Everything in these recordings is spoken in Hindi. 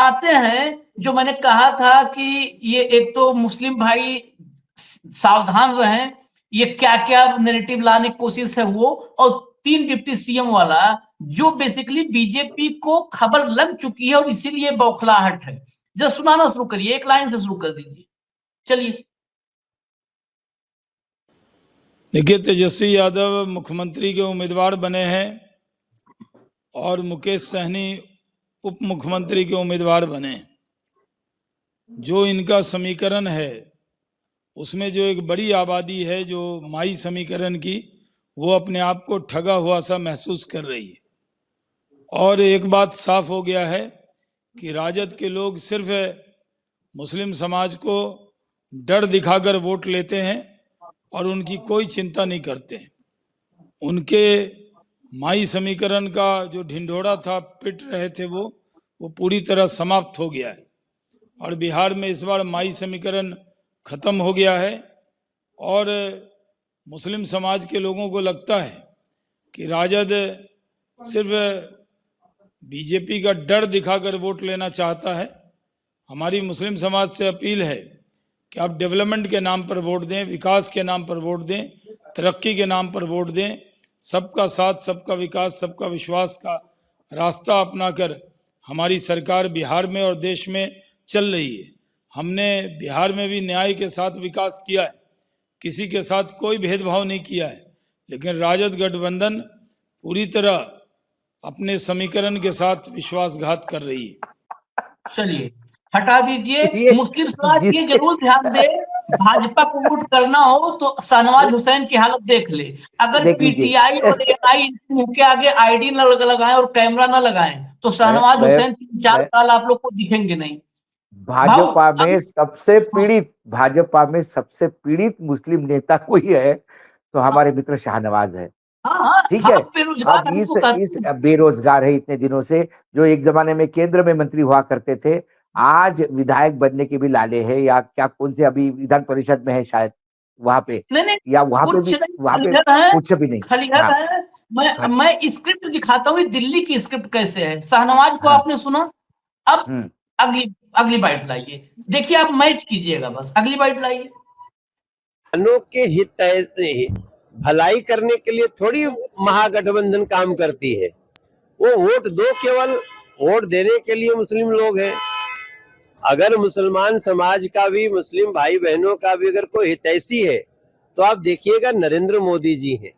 आते हैं, जो मैंने कहा था कि ये एक तो मुस्लिम भाई सावधान रहें, ये क्या-क्या नैरेटिव लाने की कोशिश है वो, और 3 डिप्टी सीएम वाला, जो बेसिकली बीजेपी को खबर लग चुकी है और इसीलिए बौखलाहट है। जरा सुनाना शुरू करिए, एक लाइन से शुरू कर दीजिए। चलिए। देखिए, तेजस्वी यादव मुख्यमंत्री के उम्मीदवार बने हैं और मुकेश सहनी उप मुख्यमंत्री के उम्मीदवार बने। जो इनका समीकरण है उसमें जो एक बड़ी आबादी है जो माई समीकरण की, वो अपने आप को ठगा हुआ सा महसूस कर रही है। और एक बात साफ हो गया है कि राजद के लोग सिर्फ मुस्लिम समाज को डर दिखाकर वोट लेते हैं और उनकी कोई चिंता नहीं करते। उनके माई समीकरण का जो ढिंढोरा था, पिट रहे थे वो पूरी तरह समाप्त हो गया है। और बिहार में इस बार माई समीकरण खत्म हो गया है और मुस्लिम समाज के लोगों को लगता है कि राजद सिर्फ बीजेपी का डर दिखाकर वोट लेना चाहता है। हमारी मुस्लिम समाज से अपील है कि आप डेवलपमेंट के नाम पर वोट दें, विकास के नाम पर वोट दें, तरक्की के नाम पर वोट दें। सबका साथ, सबका विकास, सबका विश्वास का रास्ता अपनाकर हमारी सरकार बिहार में और देश में चल रही है। हमने बिहार में भी न्याय के साथ विकास किया है, किसी के साथ कोई भेदभाव नहीं किया है, लेकिन राजद गठबंधन पूरी तरह अपने समीकरण के साथ विश्वासघात कर रही है। चलिए, हटा दीजिए। मुस्लिम समाज ये जरूर ध्यान दे, भाजपा को वोट करना हो तो शाहनवाज हुसैन की हालत देख ले। अगर पीटीआई और एएनआई मुंह के आगे आईडी न लगाएं और कैमरा न लगाएं तो शाहनवाज हुसैन 3-4 साल आप लोग को दिखेंगे नहीं। भाजपा में सबसे पीड़ित मुस्लिम नेता कोई है तो हमारे मित्र शाहनवाज है। ठीक है, अब इस बेरोजगार है इतने दिनों से, जो एक जमाने में केंद्र में मंत्री हुआ करते थे, आज विधायक बनने के भी लाले हैं, या क्या कौन से अभी विधान परिषद में है शायद, वहां पे या वहां पे कुछ भी नहीं। मैं स्क्रिप्ट दिखाता हूँ, दिल्ली की स्क्रिप्ट कैसे है। शाहनवाज को आपने सुना, अब अगली बाइट लाइए, देखिए आप मैच कीजिएगा, बस अगली बाइट लाइए। के हित भलाई करने के लिए थोड़ी महागठबंधन काम करती है। वो वोट दो, केवल वोट देने के लिए मुस्लिम लोग हैं। अगर मुसलमान समाज का भी, मुस्लिम भाई बहनों का भी अगर कोई हितैषी है तो आप देखिएगा नरेंद्र मोदी जी हैं।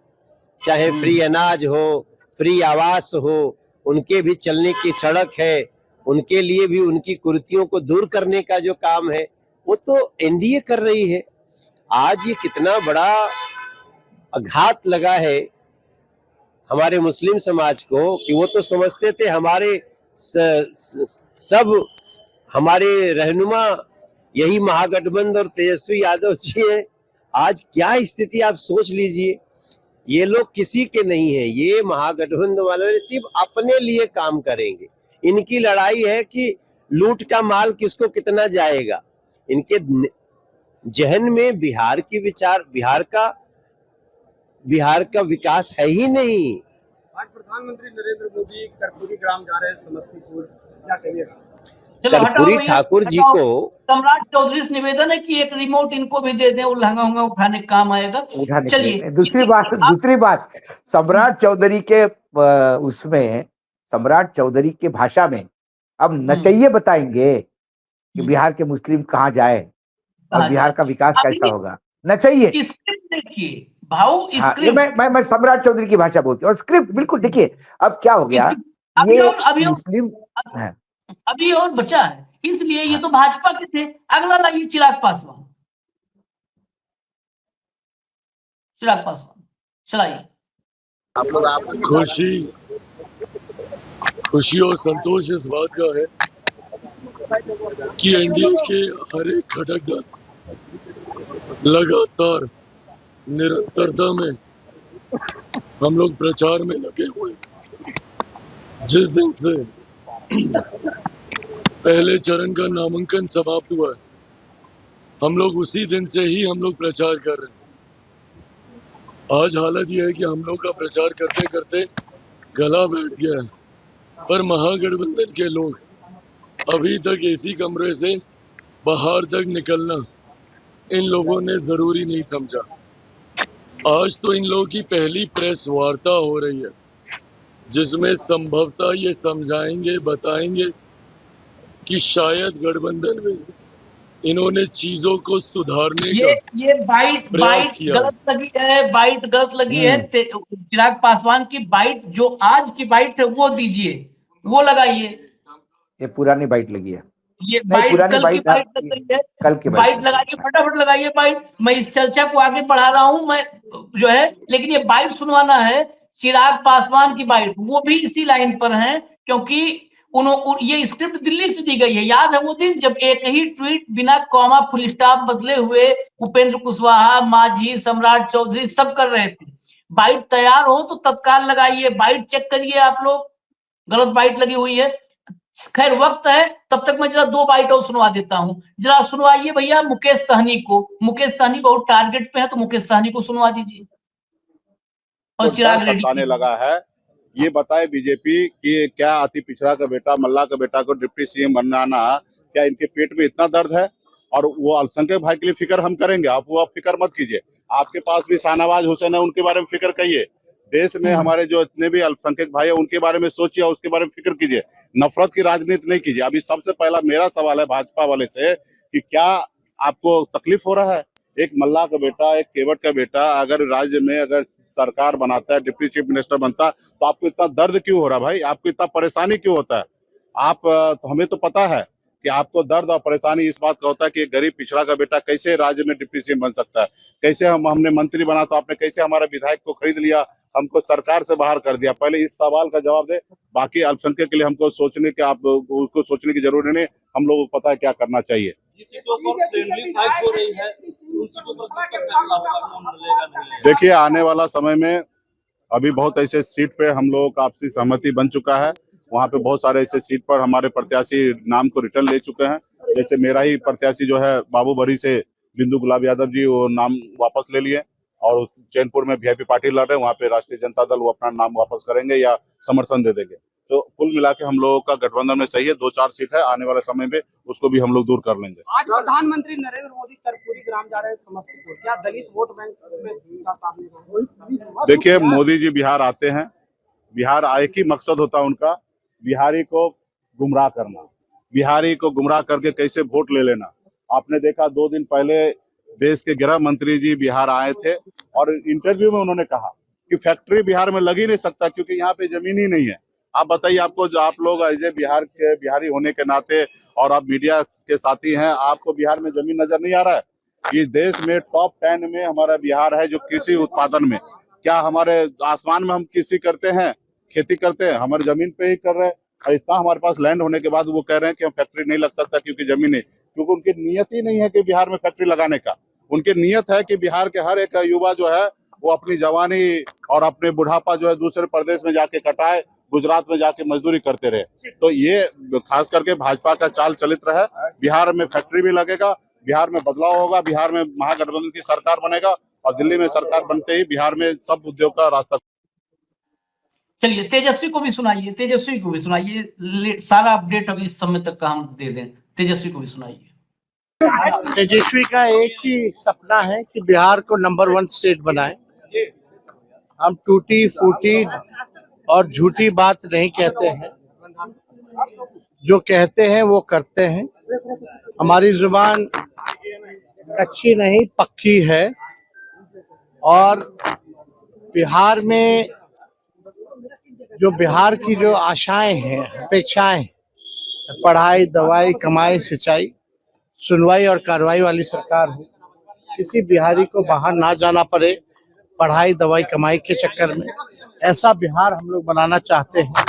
चाहे फ्री अनाज हो, फ्री आवास हो, उनके भी चलने की सड़क है, उनके लिए भी उनकी कुरीतियों को दूर करने का जो काम है वो तो एनडीए कर रही है। आज ये कितना बड़ा आघात लगा है हमारे मुस्लिम समाज को कि वो तो समझते थे हमारे सब हमारे रहनुमा यही महागठबंधन और तेजस्वी यादव जी हैं। आज क्या स्थिति आप सोच लीजिए। ये लोग किसी के नहीं है, ये महागठबंधन वाले सिर्फ अपने लिए काम करेंगे। इनकी लड़ाई है कि लूट का माल किसको कितना जाएगा। इनके जहन में बिहार का विकास है ही नहीं। आज प्रधानमंत्री नरेंद्र मोदी कर्पूरी ग्राम जा रहे हैं समस्तीपुर, क्या कहिएगा? कर्पूरी ठाकुर जी को सम्राट चौधरी से निवेदन है कि एक रिमोट इनको भी दे दें, वो लहंगा उठाने का काम आएगा। चलिए, दूसरी बात सम्राट चौधरी के उसमें, सम्राट चौधरी के भाषा में अब नचैये बताएंगे कि बिहार के मुस्लिम कहाँ जाए और बिहार का विकास कैसा होगा। नचैये स्क्रिप्ट देखिए भाऊ, मैं सम्राट चौधरी की भाषा बोलती हूँ और स्क्रिप्ट बिल्कुल। देखिए अब क्या हो गया, ये मुस्लिम अभी और बचा है, इसलिए ये तो भाजपा के थे। अगला लाइए, चिराग पासवान चलाइए। खुशी और संतोष इस बात का है कि एनडीए के हर एक घटक दल लगातार निरंतरता में हम लोग प्रचार में लगे हुए। जिस दिन से पहले चरण का नामांकन समाप्त हुआ है, हम लोग उसी दिन से ही हम लोग प्रचार कर रहे हैं। आज हालत यह है कि हम लोग का प्रचार करते करते गला बैठ गया है, पर महागठबंधन के लोग अभी तक एसी कमरे से बाहर तक निकलना इन लोगों ने जरूरी नहीं समझा। आज तो इन लोगों की पहली प्रेस वार्ता हो रही है जिसमें संभवतः ये समझाएंगे, बताएंगे कि शायद गठबंधन में इन्होंने चीजों को सुधारने का ये बाइट प्रयास किया गलत लगी है, बाइट गलत लगी है। चिराग पासवान की बाइट जो आज की बाइट है वो दीजिए, वो लगाइए। ये पुरानी बाइट लगी है, ये नहीं, बाइट पुरानी कल की बाइट बाइट लग रही है। कल की बाइट लगाइए, फटाफट लगाइए बाइट। मैं इस चर्चा को आगे बढ़ा रहा हूं मैं जो है, लेकिन ये बाइट सुनवाना है चिराग पासवान की बाइट, वो भी इसी लाइन पर है क्योंकि ये स्क्रिप्ट दिल्ली से दी गई है। याद है वो दिन जब एक ही ट्वीट बिना कॉमा फुल स्टॉप बदले हुए उपेंद्र कुशवाहा, मांझी, सम्राट चौधरी सब कर रहे थे। बाइट तैयार हो तो तत्काल लगाइए, बाइट चेक करिए आप लोग, गलत बाइट लगी हुई है। खैर वक्त है, तब तक मैं जरा 2 बाइट और सुनवा देता हूं। जरा सुनवाइए भैया मुकेश सहनी को। मुकेश सहनी बहुत टारगेट पे है, तो मुकेश सहनी को सुनवा दीजिए। और चिराग रेड्डी लगा है, ये बताए बीजेपी कि क्या अति पिछड़ा का बेटा, मल्ला का बेटा को डिप्टी सीएम बनाना, क्या इनके पेट में इतना दर्द है? और वो अल्पसंख्यक भाई के लिए फिक्र हम करेंगे, आप फिक्र मत कीजिए। आपके पास भी शाहनवाज हुसैन है, उनके बारे में फिक्र करिए। देश में हमारे जो इतने भी अल्पसंख्यक भाई है उनके बारे में सोचिए, उसके बारे में फिक्र कीजिए। नफरत की राजनीति नहीं कीजिए। अभी सबसे पहला मेरा सवाल है भाजपा वाले से कि क्या आपको तकलीफ हो रहा है? एक मल्ला का बेटा, एक केवट का बेटा अगर राज्य में अगर सरकार बनाता है, डिप्टी चीफ मिनिस्टर बनता है, तो आपको इतना दर्द क्यों हो रहा है भाई? आपको इतना परेशानी क्यों होता है? तो हमें तो पता है कि आपको दर्द और परेशानी इस बात का होता है कि एक गरीब पिछड़ा का बेटा कैसे राज्य में डिप्टी सीएम बन सकता है, कैसे हमने मंत्री बना तो आपने कैसे हमारे विधायक को खरीद लिया, हमको सरकार से बाहर कर दिया। पहले इस सवाल का जवाब दे। बाकी अल्पसंख्यक के लिए हमको सोचने के आप उसको सोचने की जरूरत नहीं, हम लोगों को पता है क्या करना चाहिए। देखिए आने वाला समय में अभी बहुत ऐसे सीट पे हम लोगों का आपसी सहमति बन चुका है। वहाँ पे बहुत सारे ऐसे सीट पर हमारे प्रत्याशी नाम को रिटर्न ले चुके हैं। जैसे मेरा ही प्रत्याशी जो है बाबूबरी से बिंदु गुलाब यादव जी, वो नाम वापस ले लिए और चैनपुर में वीआईपी पार्टी लड़ रहे हैं, वहाँ पे राष्ट्रीय जनता दल वो अपना नाम वापस करेंगे या समर्थन दे देंगे। तो कुल मिला के हम लोगों का गठबंधन में सही है। 2-4 सीट है, आने वाले समय में उसको भी हम लोग दूर कर लेंगे। आज प्रधानमंत्री नरेंद्र मोदी कर्पूरी ग्राम जा रहे हैं समस्तीपुर, क्या दलित वोट बैंक में उनका साथ देगा? देखिए मोदी जी बिहार आते हैं, बिहार एक ही मकसद होता है उनका, बिहारी को गुमराह करना, बिहारी को गुमराह करके कैसे वोट ले लेना। आपने देखा 2 दिन पहले देश के गृह मंत्री जी बिहार आए थे और इंटरव्यू में उन्होंने कहा कि फैक्ट्री बिहार में लग ही नहीं सकता क्योंकि यहाँ पे जमीन ही नहीं है। आप बताइए, आपको जो आप लोग एज ए बिहार के बिहारी होने के नाते और आप मीडिया के साथी हैं, आपको बिहार में जमीन नजर नहीं आ रहा है? इस देश में टॉप 10 में हमारा बिहार है जो कृषि उत्पादन में। क्या हमारे आसमान में हम कृषि करते हैं, खेती करते हैं? हमारे जमीन पे ही कर रहे हैं। और इतना हमारे पास लैंड होने के बाद वो कह रहे हैं कि हम फैक्ट्री नहीं लग सकता क्योंकि जमीन नहीं, क्योंकि उनकी नियत ही नहीं है कि बिहार में फैक्ट्री लगाने का। उनकी नियत है कि बिहार के हर एक युवा जो है वो अपनी जवानी और अपने बुढ़ापा जो है दूसरे प्रदेश में जाके कटाए, गुजरात में जाके मजदूरी करते रहे। तो ये खास करके भाजपा का चाल चलित रहा है। बिहार में फैक्ट्री भी लगेगा, बिहार में बदलाव होगा, बिहार में महागठबंधन की सरकार बनेगा और दिल्ली में सरकार बनते ही बिहार में सब उद्योग का रास्ता। चलिए तेजस्वी को भी सुनाइए, तेजस्वी को भी सुनाइए। सारा अपडेट अभी इस समय तक का हम दे दें। तेजस्वी को भी सुनाइए। तेजस्वी का एक ही सपना है कि बिहार को नंबर 1 स्टेट बनाए। हम टूटी फूटी और झूठी बात नहीं कहते हैं, जो कहते हैं वो करते हैं। हमारी जुबान कच्ची नहीं पक्की है और बिहार में जो बिहार की जो आशाएं हैं, अपेक्षाएं, पढ़ाई, दवाई, कमाई, सिंचाई, सुनवाई और कार्रवाई वाली सरकार हो। किसी बिहारी को बाहर ना जाना पड़े पढ़ाई, दवाई, कमाई के चक्कर में। ऐसा बिहार हम लोग बनाना चाहते हैं।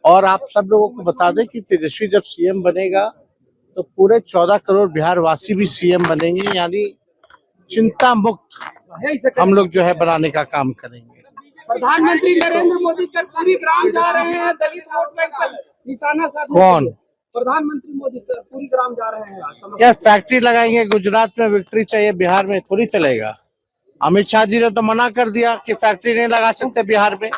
और आप सब लोगों को बता दें कि तेजस्वी जब सीएम बनेगा तो पूरे 14 करोड़ बिहार वासी भी सीएम बनेंगे, यानी चिंता मुक्त हम लोग जो है बनाने का काम करेंगे। प्रधानमंत्री नरेंद्र मोदी कर्पूरी ग्राम जा रहे हैं, दलित वोट बैंक पर निशाना साधने। कौन? प्रधानमंत्री मोदी कर्पूरी ग्राम जा रहे हैं। यार फैक्ट्री लगाएंगे गुजरात में, विक्ट्री चाहिए बिहार में थोड़ी चलेगा। अमित शाह जी ने तो मना कर दिया कि फैक्ट्री नहीं लगा सकते बिहार में,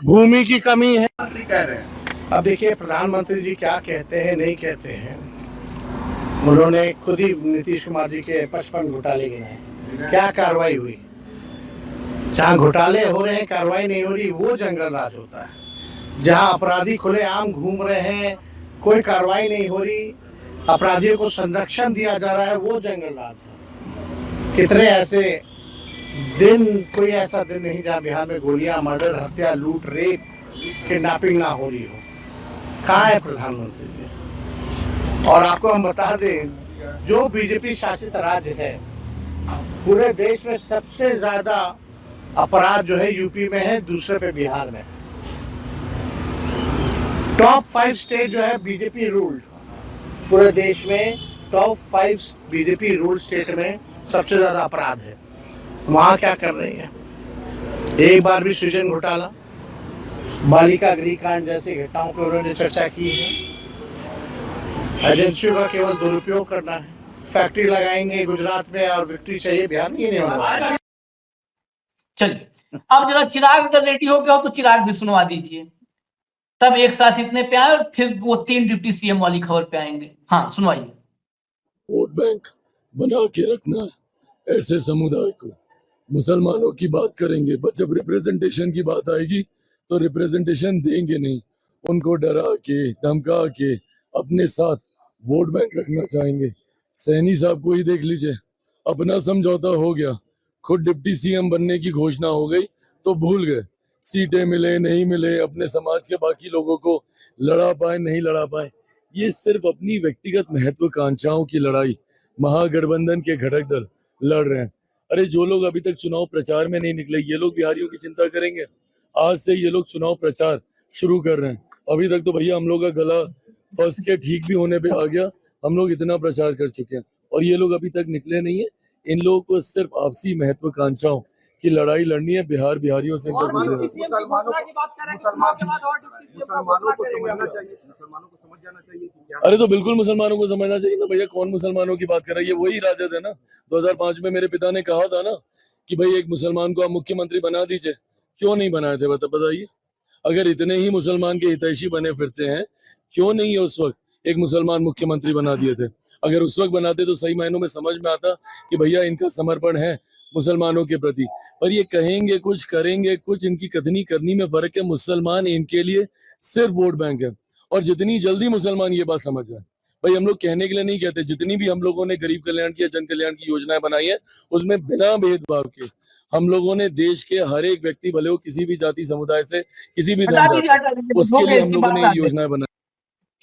भूमि की कमी है। कह रहे हैं अब देखिए प्रधानमंत्री जी क्या कहते हैं नहीं कहते हैं। उन्होंने खुद ही नीतीश कुमार जी के 55 घोटाले गिनाए, क्या कार्रवाई हुई? जहाँ घोटाले हो रहे हैं कार्रवाई नहीं हो रही, वो जंगल राज होता है। जहाँ अपराधी खुलेआम घूम रहे हैं, कोई कार्रवाई नहीं हो रही, अपराधियों को संरक्षण दिया जा रहा है, वो जंगल राज है। कितने ऐसे दिन, कोई ऐसा दिन नहीं जहाँ बिहार में गोलियां, मर्डर, हत्या, लूट, रेप, किडनैपिंग ना हो रही हो। कहाँ है प्रधानमंत्री जी? और आपको हम बता दें, जो बीजेपी शासित राज्य है, पूरे देश में सबसे ज्यादा अपराध जो है यूपी में है, दूसरे पे बिहार में। टॉप 5 स्टेट जो है बीजेपी रूल्ड, पूरे देश में टॉप 5 बीजेपी रूल्ड स्टेट में सबसे ज्यादा अपराध है। वहां क्या कर रही है? एक बार भी सृजन घोटाला, बालिका गृह कांड जैसी घटनाओं पर उन्होंने चर्चा की है। एजेंसियों का केवल दुरुपयोग करना है। फैक्ट्री लगाएंगे गुजरात में और विक्ट्री चाहिए बिहार में, ये नहीं होगा। चलिए अब जरा चिराग अगर रेडी हो गया हो तो चिराग भी सुनवा दीजिए, तब एक साथ इतने पे आए और फिर वो 3 डिप्टी सीएम वाली खबर पे आएंगे। हाँ सुनवाइए। वोट बैंक बना के रखना है ऐसे समुदाय को। मुसलमानों की बात करेंगे, पर जब रिप्रेजेंटेशन की बात आएगी तो रिप्रेजेंटेशन देंगे नहीं। उनको डरा के धमका के अपने साथ वोट बैंक रखना चाहेंगे। सैनी साहब को ही देख लीजिए, अपना समझौता हो गया, खुद डिप्टी सीएम बनने की घोषणा हो गई तो भूल गए। सीटें मिले नहीं मिले, अपने समाज के बाकी लोगों को लड़ा पाए नहीं लड़ा पाए, ये सिर्फ अपनी व्यक्तिगत महत्वाकांक्षाओं की लड़ाई महागठबंधन के घटक दल लड़ रहे हैं। अरे जो लोग अभी तक चुनाव प्रचार में नहीं निकले, ये लोग बिहारियों की चिंता करेंगे? आज से ये लोग चुनाव प्रचार शुरू कर रहे हैं। अभी तक तो भैया हम लोग का गला फंस के ठीक भी होने पे आ गया, हम लोग इतना प्रचार कर चुके हैं और ये लोग अभी तक निकले नहीं है। इन लोगों को सिर्फ आपसी महत्वाकांक्षाओं की लड़ाई लड़नी है। बिहार बिहारियों से मुसलमानों की बात कर रहे हैं, मुसलमानों को समझना चाहिए, मुसलमानों को समझ जाना चाहिए कि क्या। अरे तो बिल्कुल मुसलमानों को समझना चाहिए ना भैया। कौन मुसलमानों की बात कर रहा है? ये वही राजद है ना। 2005 में मेरे पिता ने कहा था ना कि भाई एक मुसलमान को आप मुख्यमंत्री बना दीजिए। क्यों नहीं बनाए थे बताइए? अगर इतने ही मुसलमान के हितैषी बने फिरते हैं, क्यों नहीं उस वक्त एक मुसलमान मुख्यमंत्री बना दिए थे? अगर उस वक्त बनाते तो सही मायनों में समझ में आता कि भैया इनका समर्पण है मुसलमानों के प्रति। पर ये कहेंगे कुछ, करेंगे कुछ, इनकी कथनी करनी में फर्क है। मुसलमान इनके लिए सिर्फ वोट बैंक है। और जितनी जल्दी मुसलमान ये बात समझ जाए, भाई हम लोग कहने के लिए नहीं कहते, जितनी भी हम लोगों ने गरीब कल्याण की या जन कल्याण की योजनाएं बनाई है, उसमें बिना भेदभाव के हम लोगों ने देश के हर एक व्यक्ति, भले वो किसी भी जाति समुदाय से, किसी भी धर्म जाति, उसके लिए हम लोगों ने ये योजनाएं बनाई।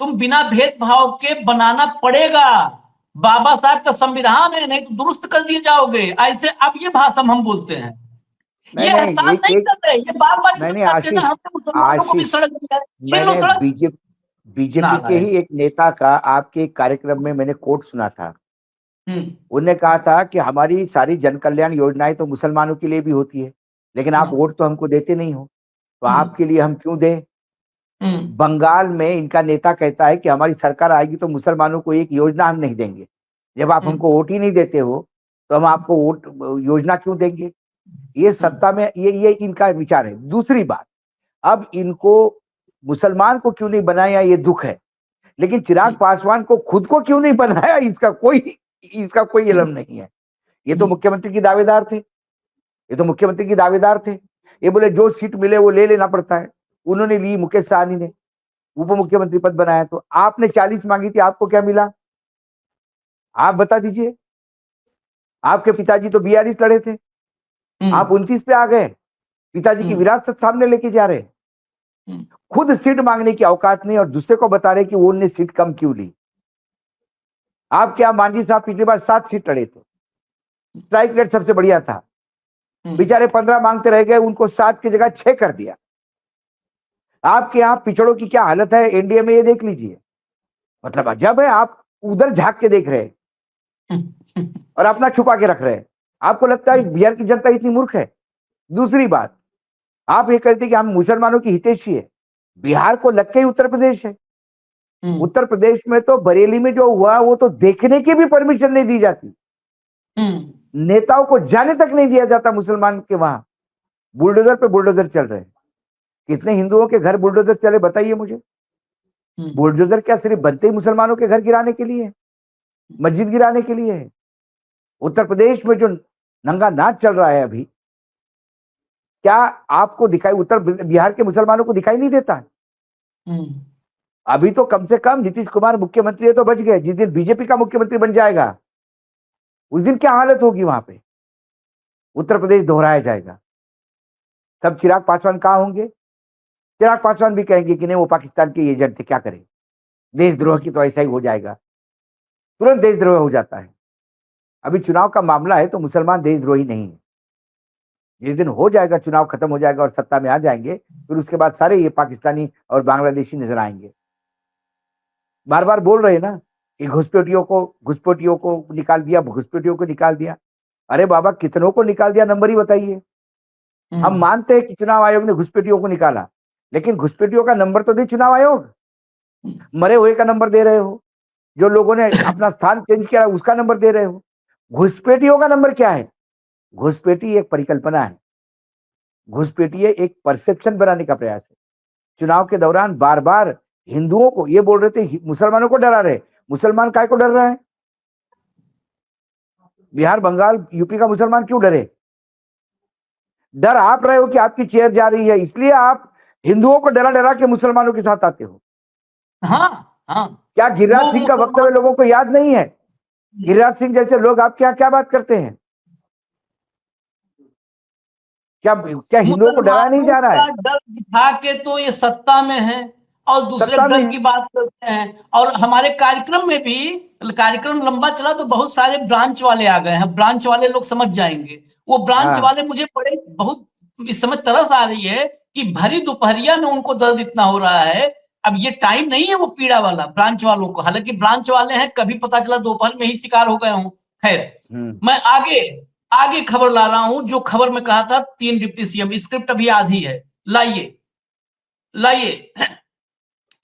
तुम बिना भेदभाव के बनाना पड़ेगा। बाबा साहब का संविधान है, नहीं तो दुरुस्त कर दिए जाओगे। ऐसे अब ये भाषा हम बोलते हैं, ये एहसान नहीं कर रहे, ये बार-बार बीजेपी के ही एक नेता का आपके कार्यक्रम में मैंने कोट सुना था। उन्होंने कहा था कि हमारी सारी जन कल्याण योजनाएं तो मुसलमानों के लिए भी होती है, लेकिन आप वोट तो हमको देते नहीं हो, तो आपके लिए हम क्यों दें? बंगाल में इनका नेता कहता है कि हमारी सरकार आएगी तो मुसलमानों को एक योजना हम नहीं देंगे। जब आप हमको वोट ही नहीं देते हो तो हम आपको वोट योजना क्यों देंगे? ये सत्ता में ये इनका विचार है। दूसरी बात, अब इनको मुसलमान को क्यों नहीं बनाया ये दुख है, लेकिन चिराग पासवान को खुद को क्यों नहीं बनाया इसका कोई इल्म नहीं है। ये तो मुख्यमंत्री की दावेदार थे, ये बोले जो सीट मिले वो ले लेना पड़ता है। उन्होंने ली, मुकेश सहनी ने उप मुख्यमंत्री पद बनाया। तो आपने 40 मांगी थी, आपको क्या मिला? आप बता दीजिए। आपके पिताजी तो 42 लड़े थे, आप 29 पे आ गए। पिताजी की विरासत सामने लेके जा रहे हैं। खुद सीट मांगने की औकात नहीं और दूसरे को बता रहे कि वो उन्होंने सीट कम क्यों ली। आप क्या, मांझी साहब पिछली बार 7 सीट लड़े थे, स्ट्राइक रेट सबसे बढ़िया था, बेचारे 15 मांगते रह गए, उनको 7 की जगह 6 कर दिया। आपके यहाँ पिछड़ों की क्या हालत है एनडीए में, ये देख लीजिए। मतलब अजब है, आप उधर झांक के देख रहे हैं और अपना छुपा के रख रहे हैं। आपको लगता है बिहार की जनता इतनी मूर्ख है? दूसरी बात, आप ये कहते हैं कि हम मुसलमानों की हितैषी है। बिहार को लग के ही उत्तर प्रदेश है। उत्तर प्रदेश में तो बरेली में जो हुआ वो तो देखने की भी परमिशन नहीं दी जाती, नेताओं को जाने तक नहीं दिया जाता। मुसलमान के वहां बुलडोजर पे बुलडोजर चल रहे हैं। कितने हिंदुओं के घर बुलडोजर चले बताइए मुझे। बुलडोजर क्या सिर्फ बनते ही मुसलमानों के घर गिराने के लिए है, मस्जिद गिराने के लिए है? उत्तर प्रदेश में जो नंगा नाच चल रहा है अभी, क्या आपको दिखाई, उत्तर बिहार के मुसलमानों को दिखाई नहीं देता है? अभी तो कम से कम नीतीश कुमार मुख्यमंत्री है तो बच गए, जिस दिन बीजेपी का मुख्यमंत्री बन जाएगा उस दिन क्या हालत होगी वहां पे? उत्तर प्रदेश दोहराया जाएगा। तब चिराग पासवान कहाँ होंगे? चिराग पासवान भी कहेंगे कि नहीं वो पाकिस्तान के एजेंट थे, क्या करें, देशद्रोह की तो ऐसा ही हो जाएगा, तुरंत देशद्रोह हो जाता है। अभी चुनाव का मामला है तो मुसलमान देशद्रोही नहीं है। जिस दिन हो जाएगा, चुनाव खत्म हो जाएगा और सत्ता में आ जाएंगे, फिर उसके बाद सारे ये पाकिस्तानी और बांग्लादेशी नजर आएंगे। बार बार बोल रहे हैं ना कि घुसपैठियों को निकाल दिया, घुसपैठियों को निकाल दिया। अरे बाबा, कितनों को निकाल दिया, नंबर ही बताइए। हम मानते हैं कि चुनाव आयोग ने घुसपैठियों को निकाला, लेकिन घुसपैठियों का नंबर तो दे चुनाव आयोग। मरे हुए का नंबर दे रहे हो, जो लोगों ने अपना स्थान चेंज किया उसका नंबर दे रहे हो। घुसपैठियों का नंबर क्या है? घुसपैठी एक परिकल्पना है, घुसपैठी एक परसेप्शन बनाने का प्रयास है। चुनाव के दौरान बार बार हिंदुओं को ये बोल रहे थे, मुसलमानों को डरा रहे। मुसलमान काय को डर रहा है? बिहार, बंगाल, यूपी का मुसलमान क्यों डरे? डर आप रहे हो कि आपकी चेयर जा रही है, इसलिए आप हिंदुओं को डरा डरा के मुसलमानों के साथ आते हो। हाँ। क्या गिरिराज सिंह का वक्तव्य लोगों को याद नहीं है? गिरिराज सिंह जैसे लोग आपके यहाँ क्या बात करते हैं? क्या हिंदुओं को डराया नहीं जा रहा है? डर दिखा के तो ये सत्ता में है और दूसरे सत्ता में डर है। की बात करते हैं। और हमारे कार्यक्रम में भी, कार्यक्रम लंबा चला तो बहुत सारे ब्रांच वाले आ गए हैं। ब्रांच वाले लोग समझ जाएंगे। वो ब्रांच वाले मुझे बड़े बहुत इस समय तरस आ रही है कि भरी दोपहरिया में उनको दर्द इतना हो रहा है। अब ये टाइम नहीं है वो पीड़ा वाला ब्रांच वालों को, हालांकि ब्रांच वाले हैं, कभी पता चला दोपहर में ही शिकार हो गए हों। खैर, मैं आगे खबर ला रहा हूं। जो खबर में कहा था 3 डिप्टी सीएम, स्क्रिप्ट अभी आधी है, लाइए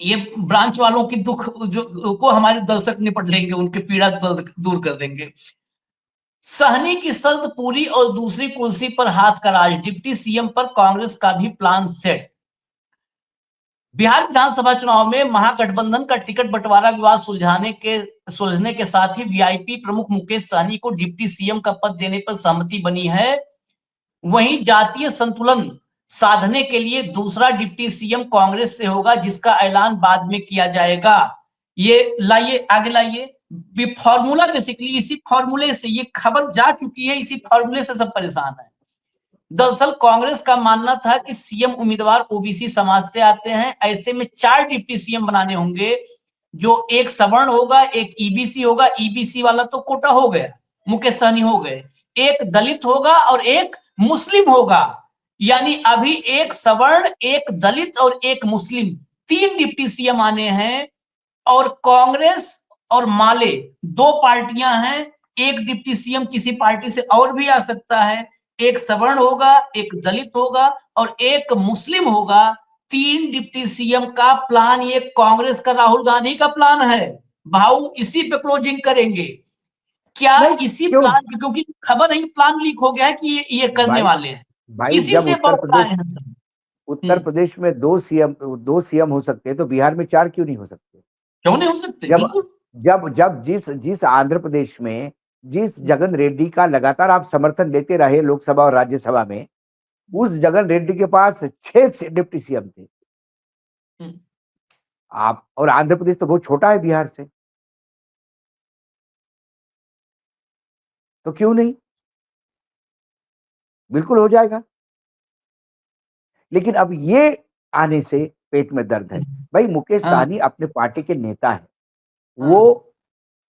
ये ब्रांच वालों की दुख जो को हमारे दर्शक निपट लेंगे, उनके पीड़ा दर्द दूर कर देंगे। सहनी की शर्त पूरी और दूसरी कुर्सी पर हाथ का राज, डिप्टी सीएम पर कांग्रेस का भी प्लान सेट। बिहार विधानसभा चुनाव में महागठबंधन का टिकट बंटवारा विवाद सुलझने के साथ ही वीआईपी प्रमुख मुकेश सहनी को डिप्टी सीएम का पद देने पर सहमति बनी है। वहीं जातीय संतुलन साधने के लिए दूसरा डिप्टी सीएम कांग्रेस से होगा, जिसका ऐलान बाद में किया जाएगा। ये लाइए, आगे लाइए। फॉर्मूला बेसिकली इसी फॉर्मूले से ये खबर जा चुकी है, इसी फॉर्मूले से सब परेशान है। दरअसल कांग्रेस का मानना था कि सीएम उम्मीदवार ओबीसी समाज से आते हैं, ऐसे में 4 डिप्टी सीएम बनाने होंगे, जो एक सवर्ण होगा, एक ईबीसी होगा, ईबीसी वाला तो कोटा हो गया, मुकेश सहनी हो गए, एक दलित होगा और एक मुस्लिम होगा। यानी अभी एक सवर्ण, एक दलित और एक मुस्लिम, 3 डिप्टी सीएम आने हैं। और कांग्रेस और माले 2 पार्टियां हैं, एक डिप्टी सीएम किसी पार्टी से और भी आ सकता है, एक सवर्ण होगा, एक दलित होगा और एक मुस्लिम होगा। 3 डिप्टी सीएम का प्लान ये कांग्रेस का, राहुल गांधी का प्लान है। भाऊ इसी पे क्लोजिंग करेंगे क्या? इसी प्लान, क्योंकि खबर नहीं, प्लान लीक हो गया है कि ये करने वाले हैं। भाई, इसी जब से उत्तर प्रदेश में 2 सीएम हो सकते हैं तो बिहार में 4 क्यों नहीं हो सकते? क्यों नहीं हो सकते? जब जिस आंध्र प्रदेश में जिस जगन रेड्डी का लगातार आप समर्थन लेते रहे लोकसभा और राज्यसभा में, उस जगन रेड्डी के पास 6 डिप्टी सीएम थे। आप, और आंध्र प्रदेश तो बहुत छोटा है बिहार से, तो क्यों नहीं? बिल्कुल हो जाएगा। लेकिन अब ये आने से पेट में दर्द है। भाई, मुकेश सहनी अपने पार्टी के नेता है,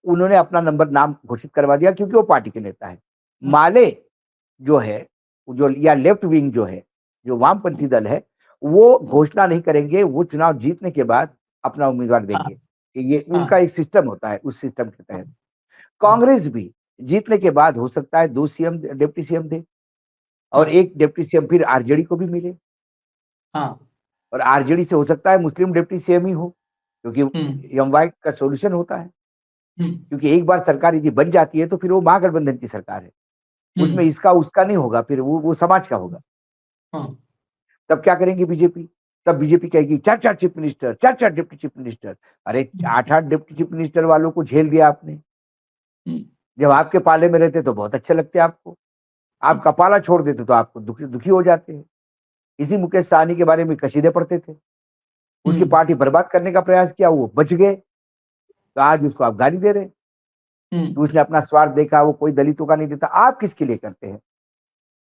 उन्होंने अपना नाम घोषित करवा दिया क्योंकि वो पार्टी के नेता है। माले जो है, या लेफ्ट विंग जो है, जो वामपंथी दल है, वो घोषणा नहीं करेंगे, वो चुनाव जीतने के बाद अपना उम्मीदवार देंगे। ये उनका एक सिस्टम होता है, उस सिस्टम के तहत कांग्रेस भी जीतने के बाद हो सकता है 2 डिप्टी सीएम दे और एक डिप्टी सीएम फिर आरजेडी को भी मिले। और आरजेडी से हो सकता है मुस्लिम डिप्टी सीएम ही हो, क्योंकि एमवाई का सॉल्यूशन होता है। क्योंकि एक बार सरकार यदि बन जाती है तो फिर वो महागठबंधन की सरकार है, उसमें इसका उसका नहीं होगा, फिर वो समाज का होगा। तब क्या करेंगे बीजेपी? तब बीजेपी कहेगी 4-4 chief minister, 4-4 deputy chief minister. अरे 8-8 डिप्टी चीफ मिनिस्टर वालों को झेल दिया आपने। जब आपके पाले में रहते तो बहुत अच्छे लगते आपको, आपका पाला छोड़ देते तो आपको दुखी हो जाते हैं। इसी मुकेश सहनी के बारे में कसीदे पढ़ते थे, उसकी पार्टी बर्बाद करने का प्रयास किया, वो बच गए, तो आज उसको आप गाली दे रहे हैं। तो उसने अपना स्वार्थ देखा, वो कोई दलितों का नहीं देता। आप किसके लिए करते हैं?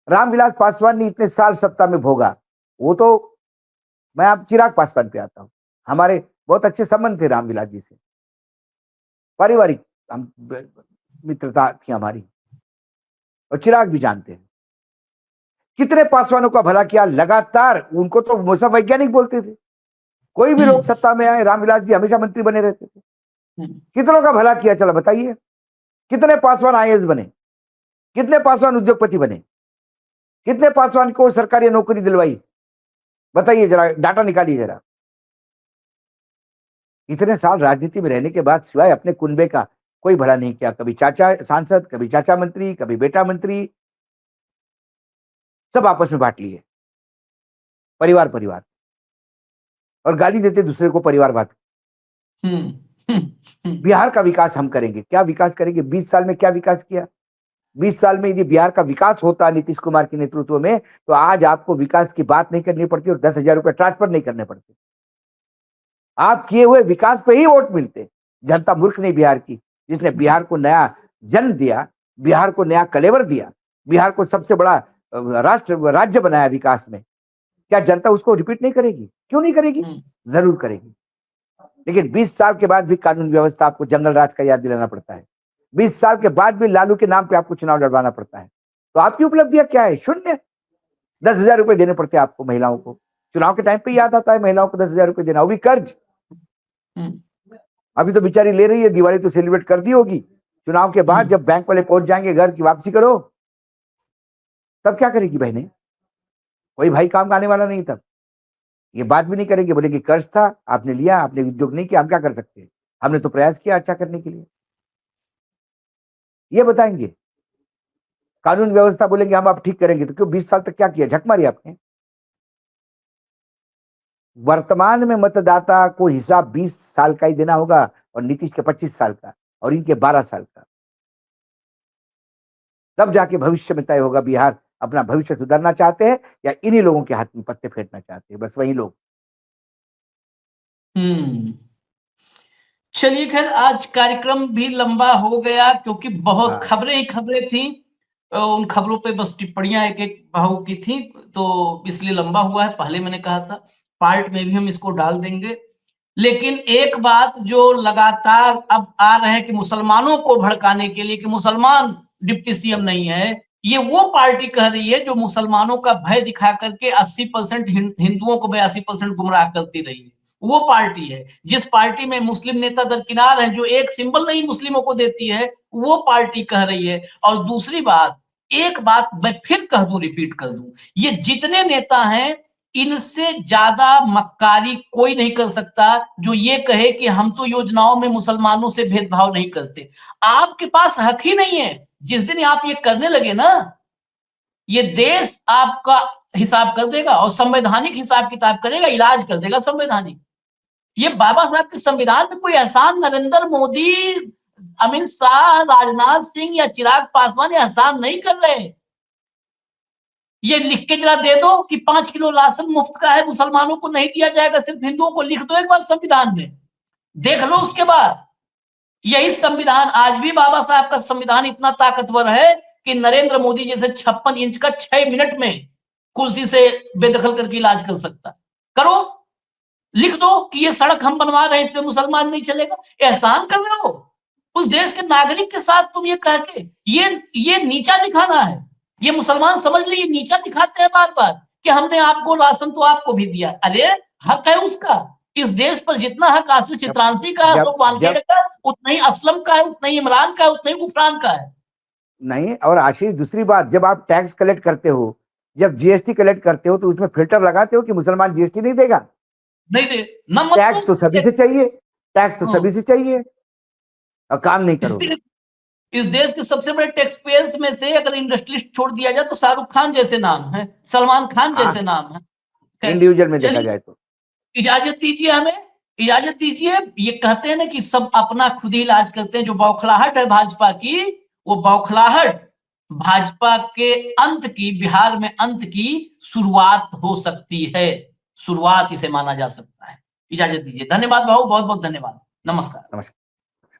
रामविलास पासवान ने इतने साल सत्ता में भोगा, वो तो, मैं आप चिराग पासवान पे आता हूँ, हमारे बहुत अच्छे संबंध थे रामविलास जी से, पारिवारिक मित्रता थी हमारी, और चिराग भी जानते हैं कितने पासवानों का भला किया लगातार। उनको तो मौसम वैज्ञानिक बोलते थे। कोई भी लोग सत्ता में आए, रामविलास जी हमेशा मंत्री बने रहते थे। कितनों का भला किया, चलो बताइए। कितने पासवान आईएएस बने, कितने पासवान उद्योगपति बने, कितने पासवान को सरकारी नौकरी दिलवाई, बताइए जरा, डाटा निकालिए जरा। इतने साल राजनीति में रहने के बाद सिवाय अपने कुनबे का कोई भला नहीं किया। कभी चाचा सांसद, कभी चाचा मंत्री, कभी बेटा मंत्री, सब आपस में बांट लिए, परिवार, और गाली देते दूसरे को परिवारवाद। बिहार का विकास हम करेंगे। क्या विकास करेंगे? 20 साल में क्या विकास किया? 20 साल में यदि बिहार का विकास होता नीतीश कुमार के नेतृत्व में, तो आज आपको विकास की बात नहीं करनी पड़ती और 10,000 रुपए ट्रांसफर नहीं करने पड़ते। आप किए हुए विकास पे ही वोट मिलते। जनता मूर्ख नहीं बिहार की, जिसने बिहार को नया जन्म दिया, बिहार को नया कलेवर दिया, बिहार को सबसे बड़ा राज्य बनाया विकास में। क्या जनता उसको रिपीट नहीं करेगी? क्यों नहीं करेगी? जरूर करेगी। लेकिन 20 साल के बाद भी कानून व्यवस्था आपको जंगल राज का याद दिलाना पड़ता है। 20 साल के बाद भी लालू के नाम पे आपको चुनाव लड़वाना पड़ता है। तो आपकी उपलब्धियां क्या है? शून्य। 10,000 रुपए देने पड़ते हैं आपको महिलाओं को। चुनाव के टाइम पे याद आता है महिलाओं को 10,000 रुपए देना, वो भी कर्ज। अभी तो बेचारी ले रही है, दिवाली तो सेलिब्रेट कर दी होगी। चुनाव के बाद जब बैंक वाले पहुंच जाएंगे घर की वापसी करो, तब क्या करेगी बहनें? कोई भाई काम आने वाला नहीं। तब ये बात भी नहीं करेंगे, बोलेंगे कर्ज था, आपने लिया, आपने उद्योग नहीं किया, हम क्या कर सकते हैं? हमने तो प्रयास किया अच्छा करने के लिए, ये बताएंगे। कानून व्यवस्था बोलेंगे हम आप ठीक करेंगे, तो क्यों 20 साल तक क्या किया? झक मारी आपने। वर्तमान में मतदाता को हिसाब 20 साल का ही देना होगा, और नीतीश के 25 साल का और इनके 12 साल का। तब जाके भविष्य में तय होगा बिहार अपना भविष्य सुधारना चाहते हैं या इन्हीं लोगों के हाथ में पत्ते फेंटना चाहते हैं, बस वही लोग। चलिए, खैर आज कार्यक्रम भी लंबा हो गया क्योंकि बहुत खबरें ही खबरें थी। उन खबरों पे बस टिप्पणियां एक एक भाव की थी, तो इसलिए लंबा हुआ है। पहले मैंने कहा था पार्ट में भी हम इसको डाल देंगे। लेकिन एक बात जो लगातार अब आ रहे हैं कि मुसलमानों को भड़काने के लिए कि मुसलमान डिप्टी सीएम नहीं है, ये वो पार्टी कह रही है जो मुसलमानों का भय दिखा करके 80% हिंदुओं को 82% गुमराह करती रही है। वो पार्टी है जिस पार्टी में मुस्लिम नेता दरकिनार हैं, जो एक सिंबल नहीं मुस्लिमों को देती है, वो पार्टी कह रही है। और दूसरी बात, एक बात मैं फिर कह दूं, रिपीट कर दूं, ये जितने नेता हैं इनसे ज्यादा मक्कारी कोई नहीं कर सकता जो ये कहे कि हम तो योजनाओं में मुसलमानों से भेदभाव नहीं करते। आपके पास हक ही नहीं है। जिस दिन आप ये करने लगे ना, ये देश आपका हिसाब कर देगा और संवैधानिक हिसाब किताब करेगा, इलाज कर देगा संवैधानिक। ये बाबा साहब के संविधान में कोई एहसान नरेंद्र मोदी, अमित शाह, राजनाथ सिंह या चिराग पासवान एहसान नहीं कर रहे। ये लिख के जरा दे दो कि 5 किलो राशन मुफ्त का है, मुसलमानों को नहीं दिया जाएगा, सिर्फ हिंदुओं को, लिख दो एक बार संविधान में, देख लो। उसके बाद यही संविधान, आज भी बाबा साहब का संविधान इतना ताकतवर है कि नरेंद्र मोदी जैसे 56 इंच का 6 मिनट में कुर्सी से बेदखल करके इलाज कर सकता। करो, लिख दो कि ये सड़क हम बनवा रहे हैं, इस पे मुसलमान नहीं चलेगा। एहसान कर रहे हो उस देश के नागरिक के साथ तुम ये कह के। ये नीचा दिखाना है। ये मुसलमान समझ लीजिए नीचा दिखाते हैं बार बार कि हमने आपको राशन तो आपको भी दिया। अरे हक है उसका। इस देश पर जितना हक आसिफ चित्रांशी का है, वानखेड़े का, उतना ही असलम का है, उतना ही इमरान का है, उतना ही गुफरान का है। नहीं, और आशीष दूसरी बात, जब आप टैक्स कलेक्ट करते हो, जब जीएसटी कलेक्ट करते हो, तो उसमें फिल्टर लगाते हो कि मुसलमान जीएसटी नहीं देगा? नहीं दे। टैक्स तो सभी से चाहिए, टैक्स तो सभी से चाहिए, और काम नहीं करोगे। इस देश के सबसे बड़े टैक्स पेयर्स में से अगर इंडस्ट्रियलिस्ट छोड़ दिया जाए तो शाहरुख खान जैसे नाम है, सलमान खान जैसे नाम है, इंडिविजुअल में देखा जाए तो। इजाजत दीजिए, हमें इजाजत दीजिए। ये कहते हैं ना कि सब अपना खुद ही इलाज करते हैं। जो बौखलाहट है भाजपा की, वो बौखलाहट भाजपा के अंत की, बिहार में अंत की शुरुआत हो सकती है। शुरुआत इसे माना जा सकता है। इजाजत दीजिए। धन्यवाद भाऊ, बहुत बहुत धन्यवाद। नमस्कार।